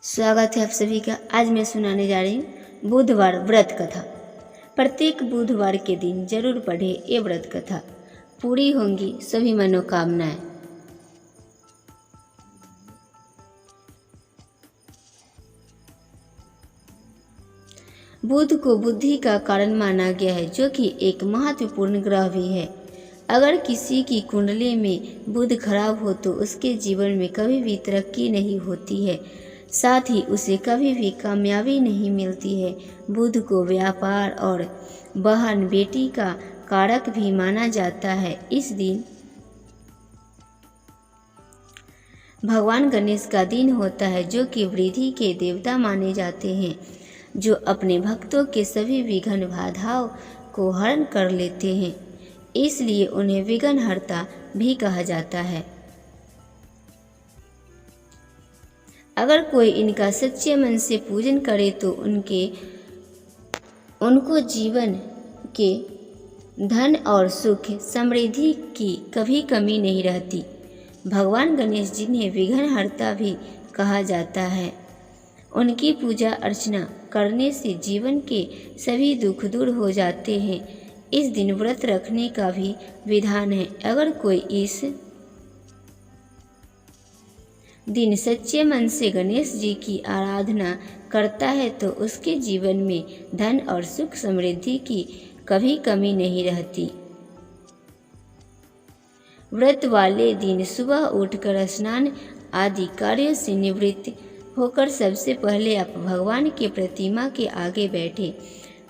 स्वागत है आप सभी का। आज मैं सुनाने जा रही हूँ बुधवार व्रत कथा। प्रत्येक बुधवार के दिन जरूर पढ़े ये व्रत कथा, पूरी होंगी सभी मनोकामनाएं। बुध को बुद्धि का कारण माना गया है, जो कि एक महत्वपूर्ण ग्रह भी है। अगर किसी की कुंडली में बुध खराब हो तो उसके जीवन में कभी भी तरक्की नहीं होती है, साथ ही उसे कभी भी कामयाबी नहीं मिलती है। बुध को व्यापार और बहन बेटी का कारक भी माना जाता है। इस दिन भगवान गणेश का दिन होता है, जो कि वृद्धि के देवता माने जाते हैं, जो अपने भक्तों के सभी विघ्न बाधाओं को हरण कर लेते हैं। इसलिए उन्हें विघ्नहर्ता भी कहा जाता है। अगर कोई इनका सच्चे मन से पूजन करे तो उनको जीवन के धन और सुख समृद्धि की कभी कमी नहीं रहती। भगवान गणेश जिन्हें विघ्नहर्ता भी कहा जाता है, उनकी पूजा अर्चना करने से जीवन के सभी दुख दूर हो जाते हैं। इस दिन व्रत रखने का भी विधान है। अगर कोई इस दिन सच्चे मन से गणेश जी की आराधना करता है तो उसके जीवन में धन और सुख समृद्धि की कभी कमी नहीं रहती। व्रत वाले दिन सुबह उठकर स्नान आदि कार्यों से निवृत्त होकर सबसे पहले आप भगवान के प्रतिमा के आगे बैठे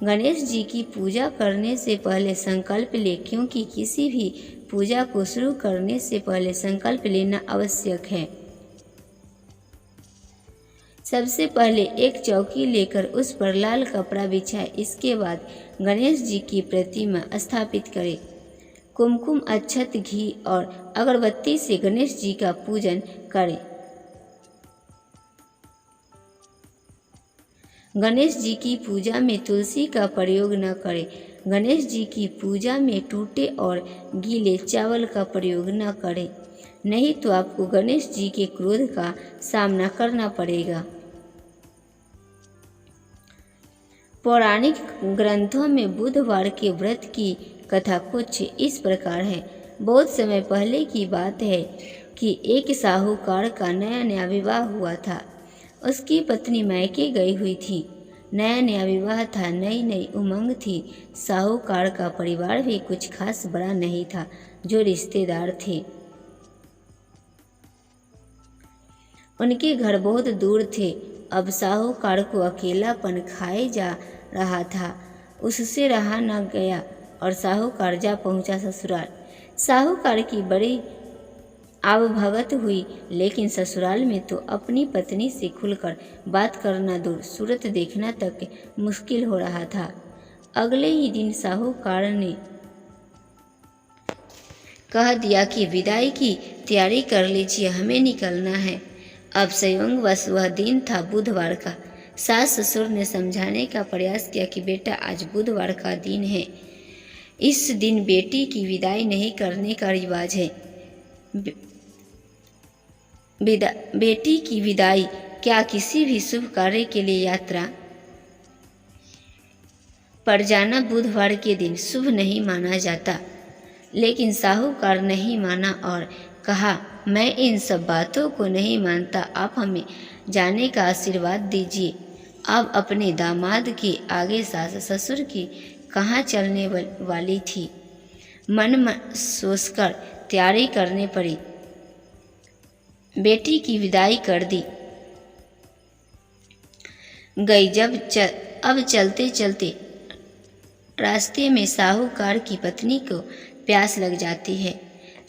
गणेश जी की पूजा करने से पहले संकल्प ले, क्योंकि किसी भी पूजा को शुरू करने से पहले संकल्प लेना आवश्यक है। सबसे पहले एक चौकी लेकर उस पर लाल कपड़ा बिछाए। इसके बाद गणेश जी की प्रतिमा स्थापित करें। कुमकुम, अक्षत, घी और अगरबत्ती से गणेश जी का पूजन करें। गणेश जी की पूजा में तुलसी का प्रयोग न करें। गणेश जी की पूजा में टूटे और गीले चावल का प्रयोग न करें, नहीं तो आपको गणेश जी के क्रोध का सामना करना पड़ेगा। पौराणिक ग्रंथों में बुधवार के व्रत की कथा कुछ इस प्रकार है। बहुत समय पहले की बात है कि एक साहूकार का नया विवाह हुआ था। उसकी पत्नी मायके गई हुई थी। नया विवाह था, नई उमंग थी। साहूकार का परिवार भी कुछ खास बड़ा नहीं था। जो रिश्तेदार थे उनके घर बहुत दूर थे। अब साहूकार को अकेलापन खाए जा रहा था। उससे रहा न गया और साहूकार जा पहुंचा ससुराल। साहूकार की बड़ी आवभगत हुई, लेकिन ससुराल में तो अपनी पत्नी से खुलकर बात करना दूर, सूरत देखना तक मुश्किल हो रहा था। अगले ही दिन साहूकार ने कह दिया कि विदाई की तैयारी कर लीजिए, हमें निकलना है। अब संयोगवश वह दिन था बुधवार का। सास ससुर ने समझाने का प्रयास किया कि बेटा, आज बुधवार का दिन है, इस दिन बेटी की विदाई नहीं करने का रिवाज है। बेटी की विदाई क्या किसी भी शुभ कार्य के लिए यात्रा पर जाना बुधवार के दिन शुभ नहीं माना जाता। लेकिन साहूकार नहीं माना और कहा, मैं इन सब बातों को नहीं मानता, आप हमें जाने का आशीर्वाद दीजिए। अब अपने दामाद के आगे सास ससुर की कहाँ चलने वाली थी। मन सोचकर तैयारी करने पड़ी। बेटी की विदाई कर दी गई। अब चलते चलते रास्ते में साहूकार की पत्नी को प्यास लग जाती है।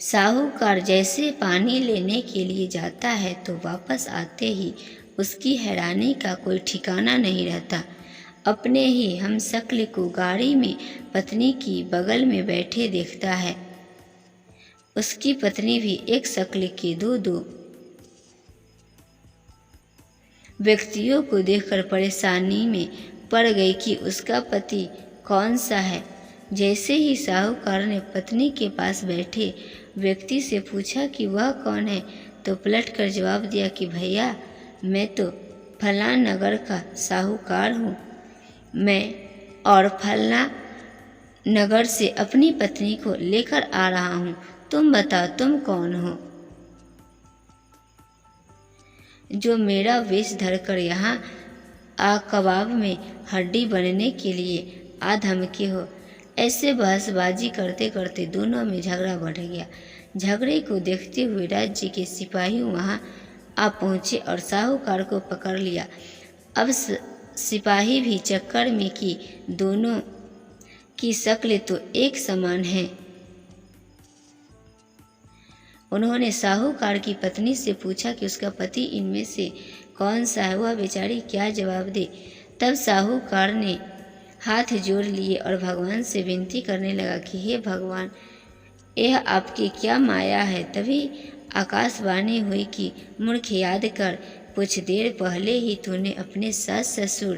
साहूकार जैसे पानी लेने के लिए जाता है तो वापस आते ही उसकी हैरानी का कोई ठिकाना नहीं रहता। अपने ही हमशक्ल को गाड़ी में पत्नी की बगल में बैठे देखता है। उसकी पत्नी भी एक शक्ल के दो व्यक्तियों को देखकर परेशानी में पड़ गई कि उसका पति कौन सा है। जैसे ही साहूकार ने पत्नी के पास बैठे व्यक्ति से पूछा कि वह कौन है, तो पलटकर जवाब दिया कि भैया, मैं तो फलां नगर का साहूकार हूँ मैं और फलां नगर से अपनी पत्नी को लेकर आ रहा हूँ। तुम बताओ तुम कौन हो जो मेरा वेश धरकर यहाँ आ कबाब में हड्डी बनने के लिए आ धमके हो। ऐसे बहसबाजी करते करते दोनों में झगड़ा बढ़ गया। झगड़े को देखते हुए राज्य के सिपाही वहां आ पहुंचे और साहूकार को पकड़ लिया। अब सिपाही भी चक्कर में कि दोनों की शक्ल तो एक समान है। उन्होंने साहूकार की पत्नी से पूछा कि उसका पति इनमें से कौन सा है, वह बेचारी क्या जवाब दे। तब साहूकार ने हाथ जोड़ लिए और भगवान से विनती करने लगा कि हे भगवान, यह आपकी क्या माया है। तभी आकाशवाणी हुई कि मूर्ख, याद कर, कुछ देर पहले ही तूने अपने सास ससुर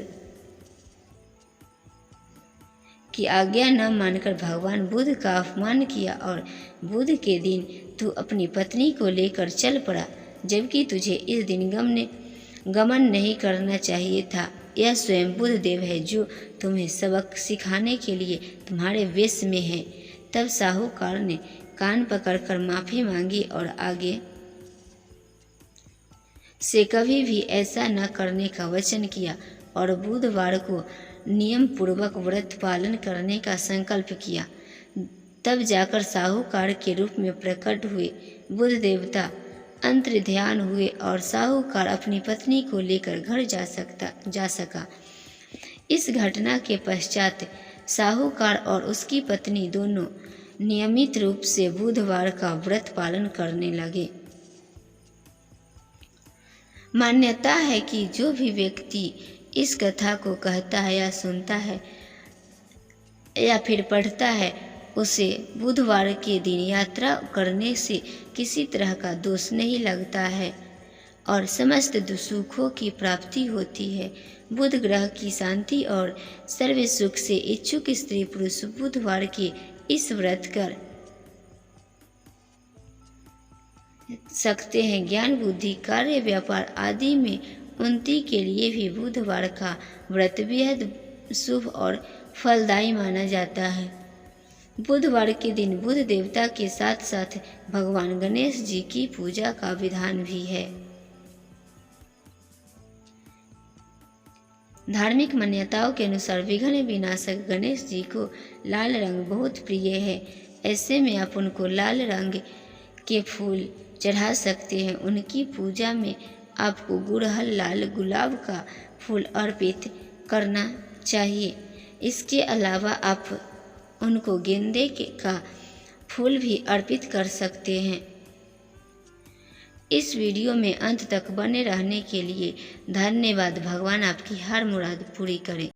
की आज्ञा न मानकर भगवान बुद्ध का अपमान किया और बुध के दिन तू अपनी पत्नी को लेकर चल पड़ा, जबकि तुझे इस दिन गमन नहीं करना चाहिए था। यह स्वयं बुद्ध देव है जो तुम्हें सबक सिखाने के लिए तुम्हारे वेश में है। तब साहूकार ने कान पकड़कर माफी मांगी और आगे से कभी भी ऐसा न करने का वचन किया और बुधवार को नियम पूर्वक व्रत पालन करने का संकल्प किया। तब जाकर साहूकार के रूप में प्रकट हुए बुद्ध देवता अंतर ध्यान हुए और साहूकार अपनी पत्नी को लेकर घर जा सका। इस घटना के पश्चात साहूकार और उसकी पत्नी दोनों नियमित रूप से बुधवार का व्रत पालन करने लगे। मान्यता है कि जो भी व्यक्ति इस कथा को कहता है या सुनता है या फिर पढ़ता है, उसे बुधवार के दिन यात्रा करने से किसी तरह का दोष नहीं लगता है और समस्त सुखों की प्राप्ति होती है। बुध ग्रह की शांति और सर्व सुख से इच्छुक स्त्री पुरुष बुधवार के इस व्रत कर सकते हैं। ज्ञान, बुद्धि, कार्य, व्यापार आदि में उन्नति के लिए भी बुधवार का व्रत बेहद शुभ और फलदायी माना जाता है। बुधवार के दिन बुध देवता के साथ साथ भगवान गणेश जी की पूजा का विधान भी है। धार्मिक मान्यताओं के अनुसार विघ्न विनाशक गणेश जी को लाल रंग बहुत प्रिय है। ऐसे में आप उनको लाल रंग के फूल चढ़ा सकते हैं। उनकी पूजा में आपको गुड़हल, लाल गुलाब का फूल अर्पित करना चाहिए। इसके अलावा आप उनको गेंदे का फूल भी अर्पित कर सकते हैं। इस वीडियो में अंत तक बने रहने के लिए धन्यवाद। भगवान आपकी हर मुराद पूरी करें।